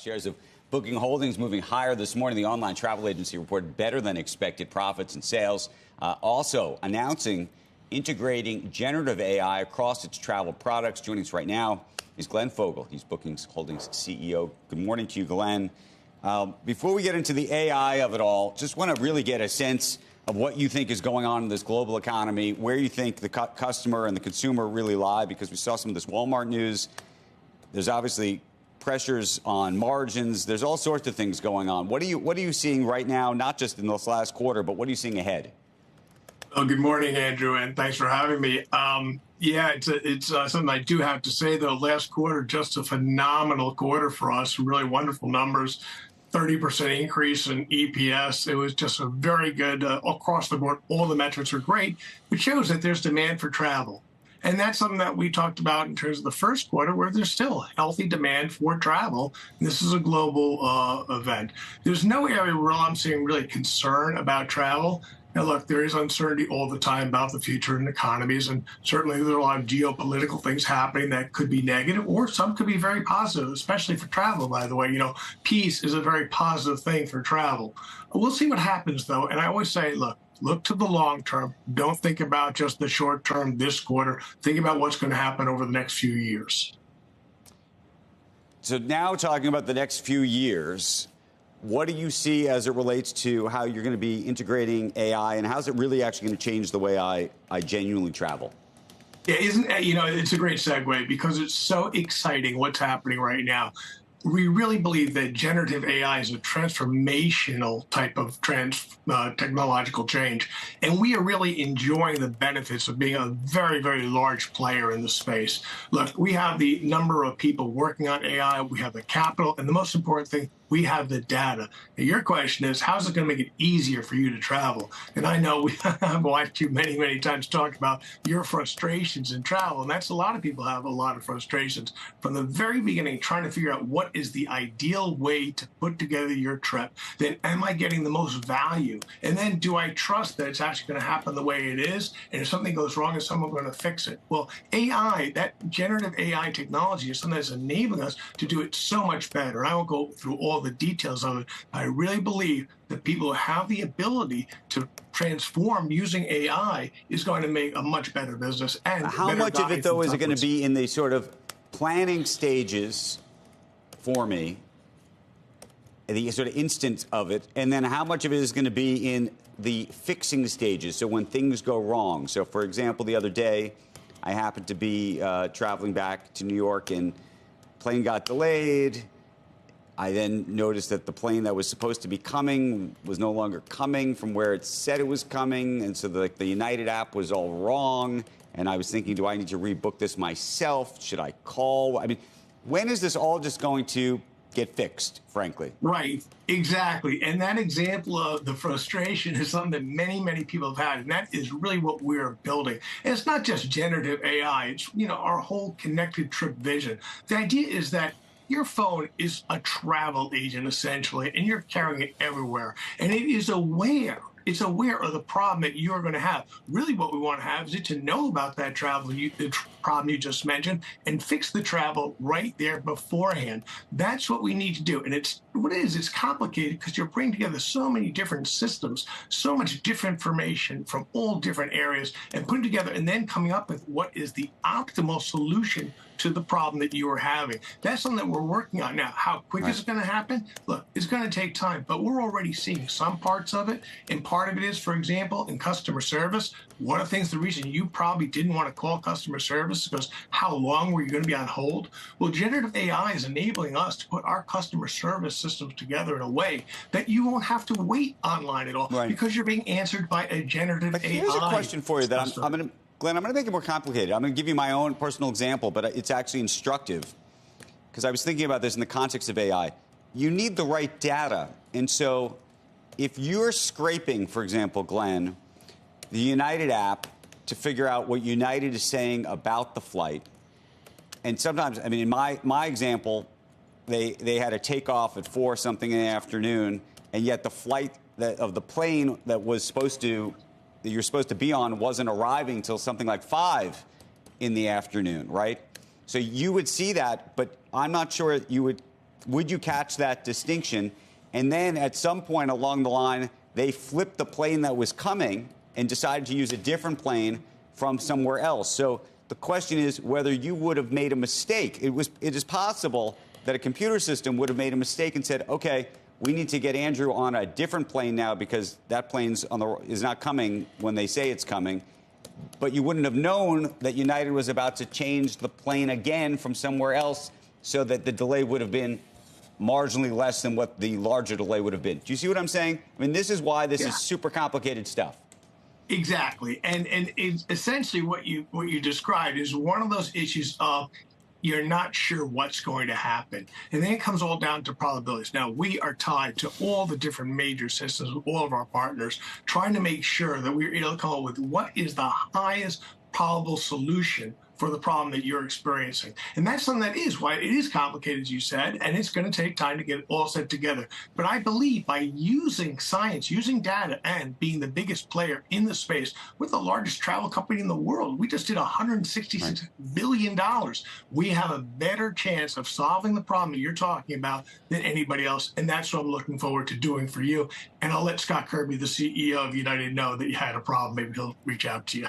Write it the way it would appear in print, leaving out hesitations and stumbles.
Shares of Booking Holdings moving higher this morning. The online travel agency reported better than expected profits and sales. Also announcing integrating generative AI across its travel products. Joining us right now is Glenn Fogel. He's Booking Holdings CEO. Good morning to you, Glenn. Before we get into the AI of it all, just want to really get a sense of what you think is going on in this global economy, where you think the customer and the consumer really lie, because we saw some of this Walmart news. There's obviously pressures on margins. There's all sorts of things going on. What are you seeing right now, not just in this last quarter, but what are you seeing ahead? Oh, good morning, Andrew, and thanks for having me. Yeah, it's something I do have to say, though. Last quarter, just a phenomenal quarter for us. Really wonderful numbers. 30% increase in EPS. It was just a very good across the board. All the metrics are great, which shows that there's demand for travel. And that's something that we talked about in terms of the first quarter, where there's still healthy demand for travel. This is a global event. There's no area where I'm seeing really concern about travel. Now, look, there is uncertainty all the time about the future in economies, and certainly there's a lot of geopolitical things happening that could be negative, or some could be very positive, especially for travel, by the way. You know, peace is a very positive thing for travel. We'll see what happens, though, and I always say, look to the long term. Don't think about just the short term this quarter. Think about what's going to happen over the next few years. So now talking about the next few years, what do you see as it relates to how you're going to be integrating AI, and how's it really actually going to change the way I genuinely travel? Yeah, it's a great segue because it's so exciting what's happening right now. We really believe that generative AI is a transformational type of technological change, and we are really enjoying the benefits of being a very, very large player in the space. Look, we have the number of people working on AI, we have the capital, and the most important thing, we have the data. And your question is, how's it going to make it easier for you to travel? And I know I've watched you many, many times talk about your frustrations in travel, and that's a lot of people have a lot of frustrations. From the very beginning, trying to figure out what is the ideal way to put together your trip, then am I getting the most value? And then do I trust that it's actually going to happen the way it is? And if something goes wrong, is someone going to fix it? Well, AI, that generative AI technology is something that's enabling us to do it so much better. I won't go through all the details of it. I really believe that people who have the ability to transform using AI is going to make a much better business. And how much of it, though, is it going to be in the sort of planning stages for me, the sort of instant of it, and then how much of it is going to be in the fixing stages, so when things go wrong? So, for example, the other day, I happened to be traveling back to New York, and plane got delayed. I then noticed that the plane that was supposed to be coming was no longer coming from where it said it was coming, and so the United app was all wrong, and I was thinking, do I need to rebook this myself? Should I call? I mean, when is this all just going to get fixed, frankly? Right, exactly. And that example of the frustration is something that many, many people have had, and that is really what we're building. And it's not just generative AI, it's, our whole connected trip vision. The idea is that your phone is a travel agent, essentially, and you're carrying it everywhere. And it is aware. It's aware of the problem that you're going to have. Really what we want to have is it to know about that the problem you just mentioned, and fix the travel right there beforehand. That's what we need to do. And it's complicated because you're bringing together so many different systems, so much different information from all different areas, and putting together and then coming up with what is the optimal solution to the problem that you are having. That's something that we're working on now. How quick is it going to happen? Look, it's going to take time, but we're already seeing some parts of it. And part of it is, for example, in customer service. One of the things, the reason you probably didn't want to call customer service is because how long were you going to be on hold? Well, generative AI is enabling us to put our customer service systems together in a way that you won't have to wait online at all, because you're being answered by a generative AI. Here's a question for you that I'm going to, Glenn, I'm going to make it more complicated. I'm going to give you my own personal example, but it's actually instructive because I was thinking about this in the context of AI. You need the right data. And so if you're scraping, for example, Glenn, the United app to figure out what United is saying about the flight, and sometimes, I mean, in my example, they had a takeoff at 4 something in the afternoon, and yet the flight of the plane that you're supposed to be on wasn't arriving until something like 5 in the afternoon, right? So you would see that, but I'm not sure you would Would you catch that distinction? And then at some point along the line, they flipped the plane that was coming and decided to use a different plane from somewhere else. So the question is whether you would have made a mistake. It is possible that a computer system would have made a mistake and said, okay, we need to get Andrew on a different plane now because that plane's is not coming when they say it's coming. But you wouldn't have known that United was about to change the plane again from somewhere else so that the delay would have been marginally less than what the larger delay would have been. Do you see what I'm saying? I mean, this is why this is super complicated stuff. Exactly. And it's essentially what you described is one of those issues of you're not sure what's going to happen. And then it comes all down to probabilities. Now, we are tied to all the different major systems, all of our partners, trying to make sure that we're able to come up with what is the highest probable solution for the problem that you're experiencing. And that's something that is why it is complicated, as you said, and it's going to take time to get it all set together. But I believe by using science, using data, and being the biggest player in the space, we're the largest travel company in the world. We just did $166 billion. We have a better chance of solving the problem that you're talking about than anybody else. And that's what I'm looking forward to doing for you. And I'll let Scott Kirby, the CEO of United, know that you had a problem. Maybe he'll reach out to you.